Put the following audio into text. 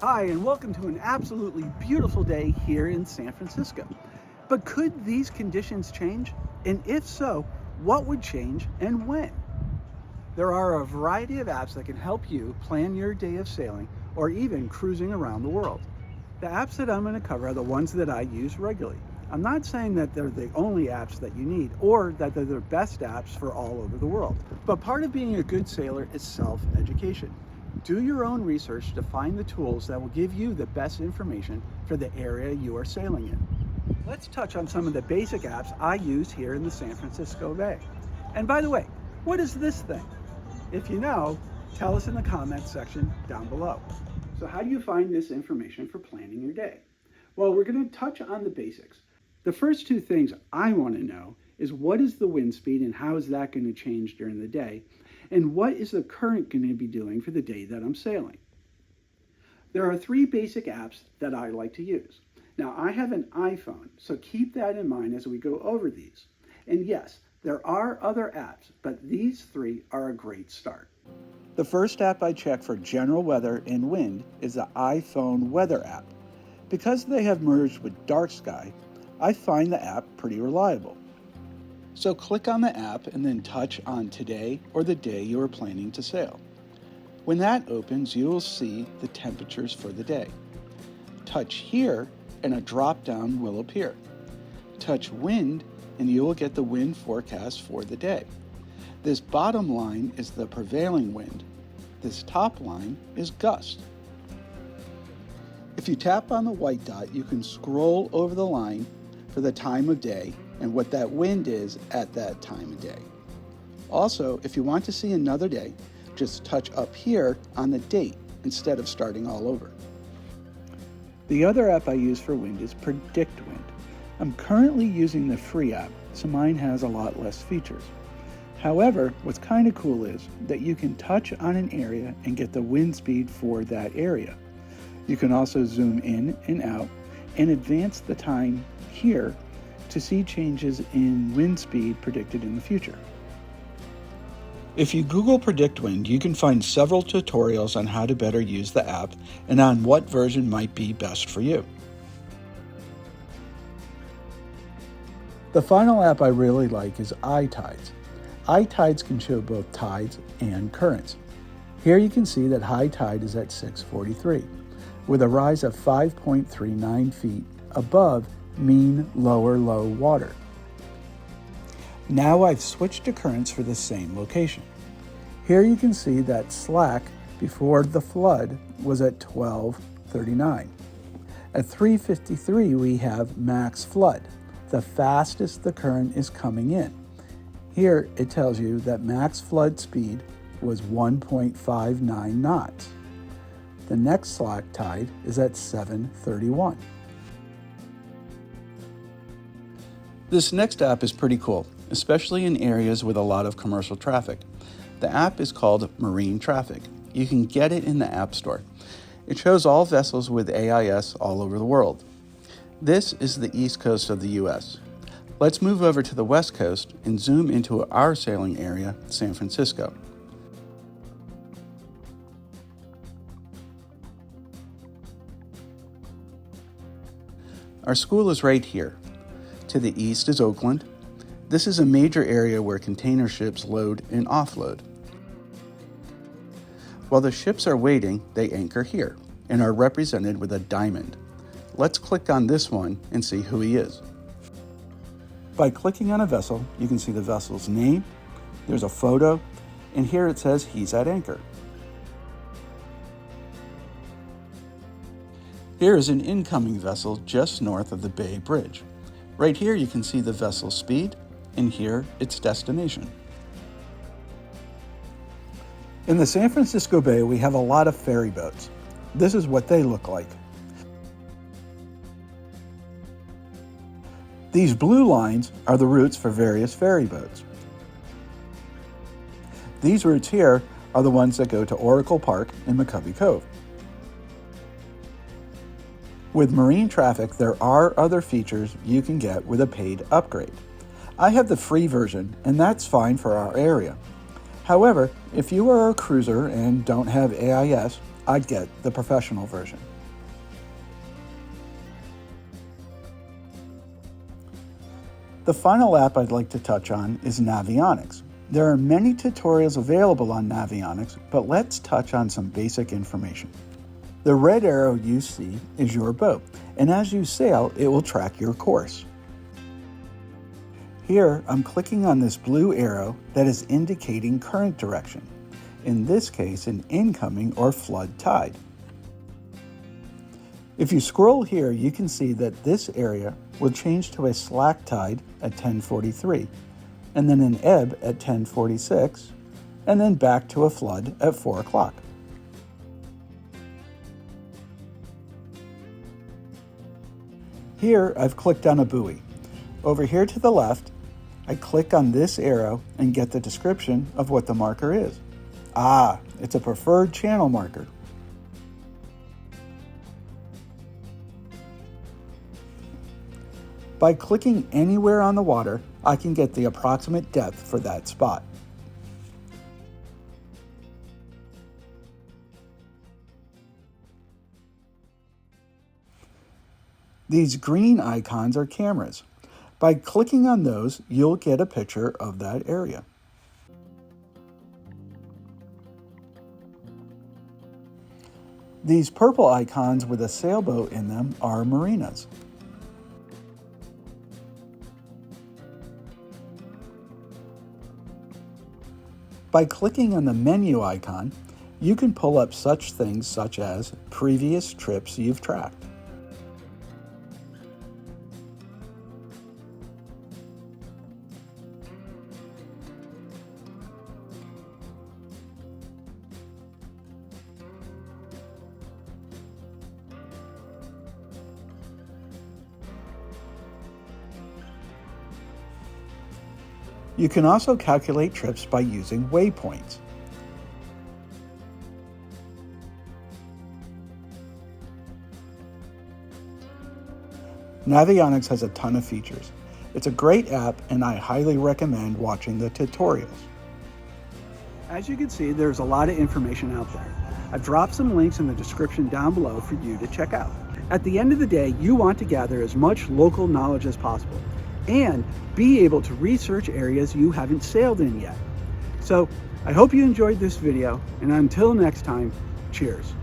Hi, and welcome to an absolutely beautiful day here in San Francisco. But could these conditions change? And if so, what would change and when? There are a variety of apps that can help you plan your day of sailing or even cruising around the world. The apps that I'm going to cover are the ones that I use regularly. I'm not saying that they're the only apps that you need or that they're the best apps for all over the world. But part of being a good sailor is self-education. Do your own research to find the tools that will give you the best information for the area you are sailing in. Let's touch on some of the basic apps I use here in the San Francisco Bay. And by the way, what is this thing? If you know, tell us in the comments section down below. So how do you find this information for planning your day? Well, we're going to touch on the basics. The first two things I want to know is what is the wind speed and how is that going to change during the day? And what is the current going to be doing for the day that I'm sailing? There are three basic apps that I like to use. Now, I have an iPhone, so keep that in mind as we go over these. And yes, there are other apps, but these three are a great start. The first app I check for general weather and wind is the iPhone Weather app. Because they have merged with Dark Sky, I find the app pretty reliable. So click on the app and then touch on today or the day you are planning to sail. When that opens, you will see the temperatures for the day. Touch here and a drop-down will appear. Touch wind and you will get the wind forecast for the day. This bottom line is the prevailing wind. This top line is gust. If you tap on the white dot, you can scroll over the line for the time of day and what that wind is at that time of day. Also, if you want to see another day, just touch up here on the date instead of starting all over. The other app I use for wind is PredictWind. I'm currently using the free app, so mine has a lot less features. However, what's kind of cool is that you can touch on an area and get the wind speed for that area. You can also zoom in and out and advance the time here to see changes in wind speed predicted in the future. If you Google PredictWind, you can find several tutorials on how to better use the app and on what version might be best for you. The final app I really like is AyeTides. AyeTides can show both tides and currents. Here you can see that high tide is at 6:43, with a rise of 5.39 feet above mean lower low water. Now I've switched to currents for the same location. Here you can see that slack before the flood was at 12:39. At 3:53 we have max flood, the fastest the current is coming in. Here it tells you that max flood speed was 1.59 knots. The next slack tide is at 7:31. This next app is pretty cool, especially in areas with a lot of commercial traffic. The app is called MarineTraffic. You can get it in the App Store. It shows all vessels with AIS all over the world. This is the east coast of the US. Let's move over to the west coast and zoom into our sailing area, San Francisco. Our school is right here. To the east is Oakland. This is a major area where container ships load and offload. While the ships are waiting, they anchor here and are represented with a diamond. Let's click on this one and see who he is. By clicking on a vessel, you can see the vessel's name, there's a photo, and here it says he's at anchor. Here is an incoming vessel just north of the Bay Bridge. Right here you can see the vessel's speed, and here its destination. In the San Francisco Bay, we have a lot of ferry boats. This is what they look like. These blue lines are the routes for various ferry boats. These routes here are the ones that go to Oracle Park and McCovey Cove. With MarineTraffic, there are other features you can get with a paid upgrade. I have the free version, and that's fine for our area. However, if you are a cruiser and don't have AIS, I'd get the professional version. The final app I'd like to touch on is Navionics. There are many tutorials available on Navionics, but let's touch on some basic information. The red arrow you see is your boat, and as you sail, it will track your course. Here, I'm clicking on this blue arrow that is indicating current direction, in this case, an incoming or flood tide. If you scroll here, you can see that this area will change to a slack tide at 10:43, and then an ebb at 10:46, and then back to a flood at 4 o'clock. Here, I've clicked on a buoy. Over here to the left, I click on this arrow and get the description of what the marker is. It's a preferred channel marker. By clicking anywhere on the water, I can get the approximate depth for that spot. These green icons are cameras. By clicking on those, you'll get a picture of that area. These purple icons with a sailboat in them are marinas. By clicking on the menu icon, you can pull up such things such as previous trips you've tracked. You can also calculate trips by using waypoints. Navionics has a ton of features. It's a great app, and I highly recommend watching the tutorials. As you can see, there's a lot of information out there. I've dropped some links in the description down below for you to check out. At the end of the day, you want to gather as much local knowledge as possible and be able to research areas you haven't sailed in yet. So I hope you enjoyed this video, and until next time, cheers.